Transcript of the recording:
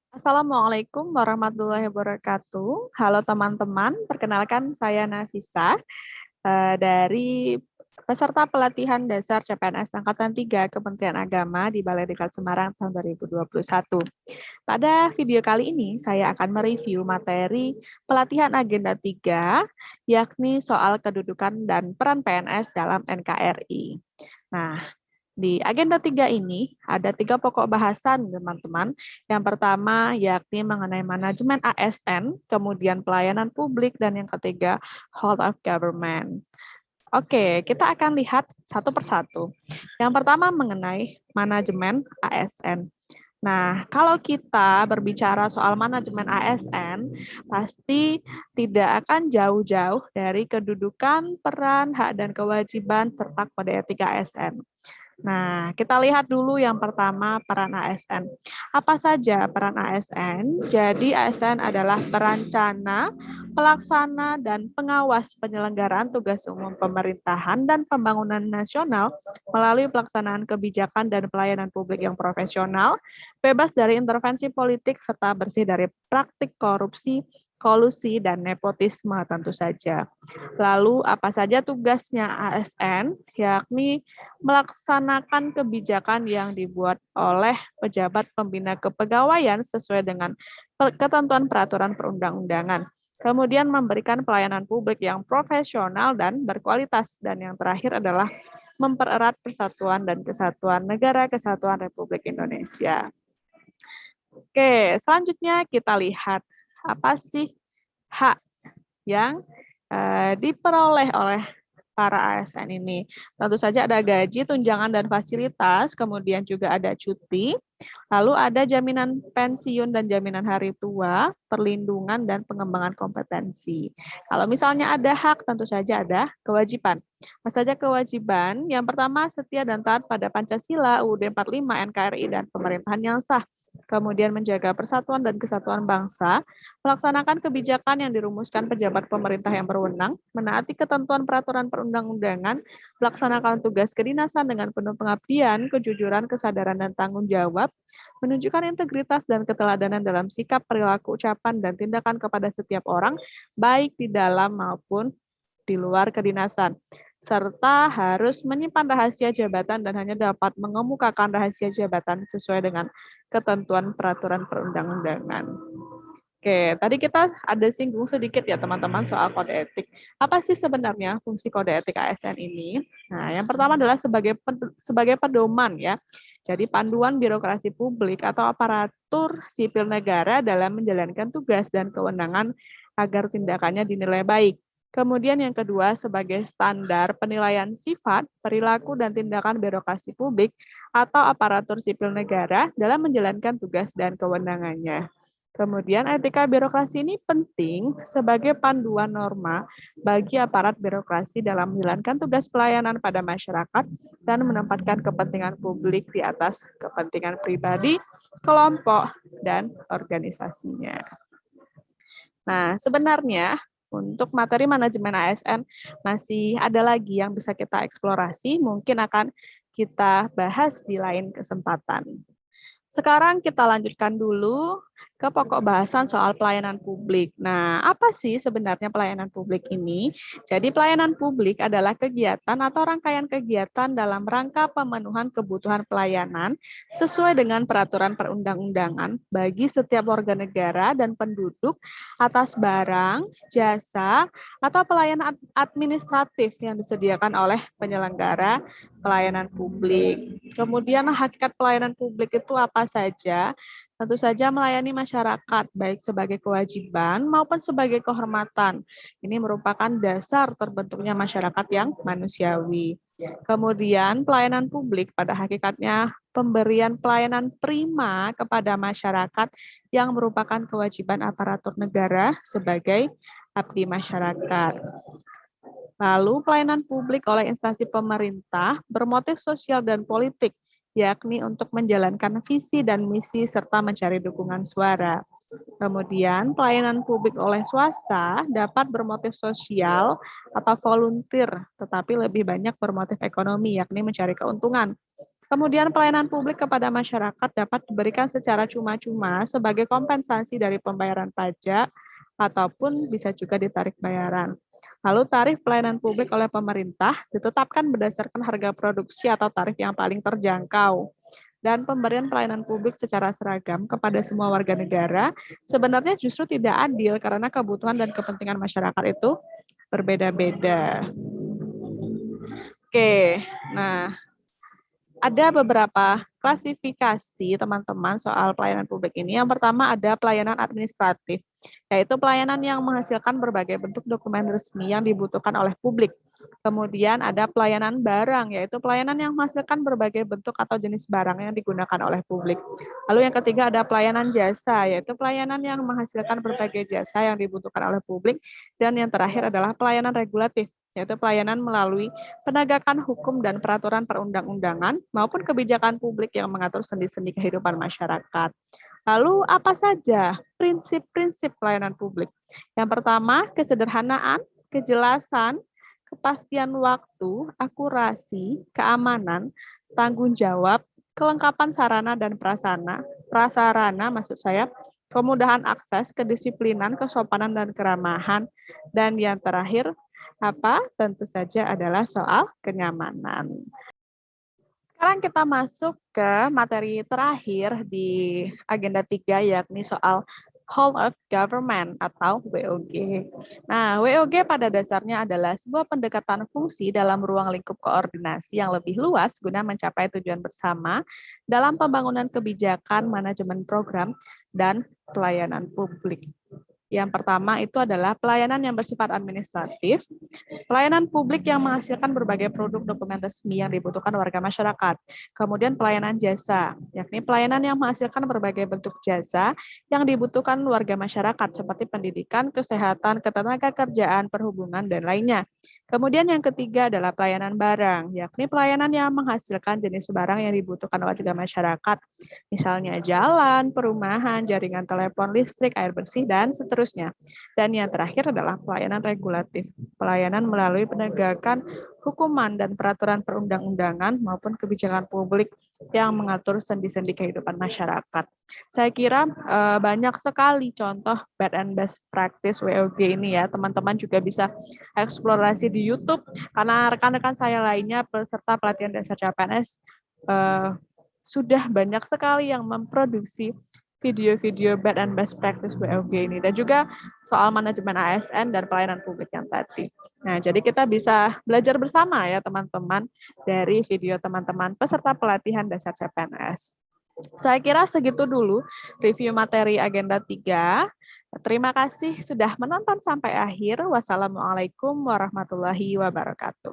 Assalamualaikum warahmatullahi wabarakatuh. Halo teman-teman, perkenalkan saya Nafisa dari peserta pelatihan dasar CPNS Angkatan 3 Kementerian Agama di Balai Diklat Semarang tahun 2021. Pada video kali ini saya akan mereview materi pelatihan agenda 3, yakni soal kedudukan dan peran PNS dalam NKRI. Nah, di agenda 3 ini ada 3 pokok bahasan, teman-teman. Yang pertama yakni mengenai manajemen ASN, kemudian pelayanan publik, dan yang ketiga whole of government. Oke, kita akan lihat satu persatu. Yang pertama mengenai manajemen ASN. Nah, kalau kita berbicara soal manajemen ASN, pasti tidak akan jauh-jauh dari kedudukan, peran, hak, dan kewajiban serta kode etik ASN. Nah, kita lihat dulu yang pertama peran ASN. Apa saja peran ASN? Jadi ASN adalah perencana, pelaksana, dan pengawas penyelenggaraan tugas umum pemerintahan dan pembangunan nasional melalui pelaksanaan kebijakan dan pelayanan publik yang profesional, bebas dari intervensi politik, serta bersih dari praktik korupsi, kolusi, dan nepotisme tentu saja. Lalu apa saja tugasnya ASN? Yakni melaksanakan kebijakan yang dibuat oleh pejabat pembina kepegawaian sesuai dengan ketentuan peraturan perundang-undangan. Kemudian memberikan pelayanan publik yang profesional dan berkualitas. Dan yang terakhir adalah mempererat persatuan dan kesatuan negara kesatuan Republik Indonesia. Oke, selanjutnya kita lihat apa sih hak yang diperoleh oleh para ASN ini. Tentu saja ada gaji, tunjangan, dan fasilitas, kemudian juga ada cuti, lalu ada jaminan pensiun dan jaminan hari tua, perlindungan, dan pengembangan kompetensi. Kalau misalnya ada hak, tentu saja ada kewajiban. Apa saja kewajiban? Yang pertama, setia dan taat pada Pancasila, UUD 45, NKRI, dan pemerintahan yang sah. Kemudian menjaga persatuan dan kesatuan bangsa, melaksanakan kebijakan yang dirumuskan pejabat pemerintah yang berwenang, menaati ketentuan peraturan perundang-undangan, melaksanakan tugas kedinasan dengan penuh pengabdian, kejujuran, kesadaran, dan tanggung jawab, menunjukkan integritas dan keteladanan dalam sikap, perilaku, ucapan, dan tindakan kepada setiap orang, baik di dalam maupun di luar kedinasan, serta harus menyimpan rahasia jabatan dan hanya dapat mengemukakan rahasia jabatan sesuai dengan ketentuan peraturan perundang-undangan. Oke, tadi kita ada singgung sedikit ya teman-teman soal kode etik. Apa sih sebenarnya fungsi kode etik ASN ini? Nah, yang pertama adalah sebagai pedoman ya. Jadi panduan birokrasi publik atau aparatur sipil negara dalam menjalankan tugas dan kewenangan agar tindakannya dinilai baik. Kemudian yang kedua sebagai standar penilaian sifat, perilaku, dan tindakan birokrasi publik atau aparatur sipil negara dalam menjalankan tugas dan kewenangannya. Kemudian etika birokrasi ini penting sebagai panduan norma bagi aparat birokrasi dalam menjalankan tugas pelayanan pada masyarakat dan menempatkan kepentingan publik di atas kepentingan pribadi, kelompok, dan organisasinya. Nah, sebenarnya untuk materi manajemen ASN masih ada lagi yang bisa kita eksplorasi, mungkin akan kita bahas di lain kesempatan. Sekarang kita lanjutkan dulu ke pokok bahasan soal pelayanan publik. Nah, apa sih sebenarnya pelayanan publik ini? Jadi pelayanan publik adalah kegiatan atau rangkaian kegiatan dalam rangka pemenuhan kebutuhan pelayanan sesuai dengan peraturan perundang-undangan bagi setiap warga negara dan penduduk atas barang, jasa, atau pelayanan administratif yang disediakan oleh penyelenggara pelayanan publik. Kemudian hakikat pelayanan publik itu apa saja? Tentu saja melayani masyarakat, baik sebagai kewajiban maupun sebagai kehormatan. Ini merupakan dasar terbentuknya masyarakat yang manusiawi. Kemudian pelayanan publik pada hakikatnya pemberian pelayanan prima kepada masyarakat yang merupakan kewajiban aparatur negara sebagai abdi masyarakat. Lalu pelayanan publik oleh instansi pemerintah bermotif sosial dan politik, yakni untuk menjalankan visi dan misi serta mencari dukungan suara. Kemudian pelayanan publik oleh swasta dapat bermotif sosial atau volunteer, tetapi lebih banyak bermotif ekonomi, yakni mencari keuntungan. Kemudian pelayanan publik kepada masyarakat dapat diberikan secara cuma-cuma sebagai kompensasi dari pembayaran pajak ataupun bisa juga ditarik bayaran. Lalu tarif pelayanan publik oleh pemerintah ditetapkan berdasarkan harga produksi atau tarif yang paling terjangkau. Dan pemberian pelayanan publik secara seragam kepada semua warga negara sebenarnya justru tidak adil karena kebutuhan dan kepentingan masyarakat itu berbeda-beda. Oke, nah ada beberapa klasifikasi teman-teman soal pelayanan publik ini. Yang pertama ada pelayanan administratif, yaitu pelayanan yang menghasilkan berbagai bentuk dokumen resmi yang dibutuhkan oleh publik. Kemudian ada pelayanan barang, yaitu pelayanan yang menghasilkan berbagai bentuk atau jenis barang yang digunakan oleh publik. Lalu yang ketiga ada pelayanan jasa, yaitu pelayanan yang menghasilkan berbagai jasa yang dibutuhkan oleh publik. Dan yang terakhir adalah pelayanan regulatif, yaitu pelayanan melalui penegakan hukum dan peraturan perundang-undangan maupun kebijakan publik yang mengatur sendi-sendi kehidupan masyarakat. Lalu apa saja prinsip-prinsip pelayanan publik? Yang pertama, kesederhanaan, kejelasan, kepastian waktu, akurasi, keamanan, tanggung jawab, kelengkapan sarana dan prasarana maksud saya, kemudahan akses, kedisiplinan, kesopanan dan keramahan, dan yang terakhir apa? Tentu saja adalah soal kenyamanan. Sekarang kita masuk ke materi terakhir di agenda 3, yakni soal Whole of Government atau WOG. Nah, WOG pada dasarnya adalah sebuah pendekatan fungsi dalam ruang lingkup koordinasi yang lebih luas guna mencapai tujuan bersama dalam pembangunan kebijakan, manajemen program, dan pelayanan publik. Yang pertama itu adalah pelayanan yang bersifat administratif, pelayanan publik yang menghasilkan berbagai produk dokumen resmi yang dibutuhkan warga masyarakat. Kemudian pelayanan jasa, yakni pelayanan yang menghasilkan berbagai bentuk jasa yang dibutuhkan warga masyarakat seperti pendidikan, kesehatan, ketenagakerjaan, perhubungan, dan lainnya. Kemudian yang ketiga adalah pelayanan barang, yakni pelayanan yang menghasilkan jenis barang yang dibutuhkan warga masyarakat, misalnya jalan, perumahan, jaringan telepon, listrik, air bersih, dan seterusnya. Dan yang terakhir adalah pelayanan regulatif, pelayanan melalui penegakan hukuman dan peraturan perundang-undangan maupun kebijakan publik yang mengatur sendi-sendi kehidupan masyarakat. Saya kira banyak sekali contoh bad and best practice WOG ini ya. Teman-teman juga bisa eksplorasi di YouTube karena rekan-rekan saya lainnya peserta pelatihan dasar CPNS sudah banyak sekali yang memproduksi video-video bad and best practice WOG ini dan juga soal manajemen ASN dan pelayanan publik yang tadi. Nah, jadi kita bisa belajar bersama ya teman-teman dari video teman-teman peserta pelatihan dasar CPNS. Saya kira segitu dulu review materi agenda 3. Terima kasih sudah menonton sampai akhir. Wassalamualaikum warahmatullahi wabarakatuh.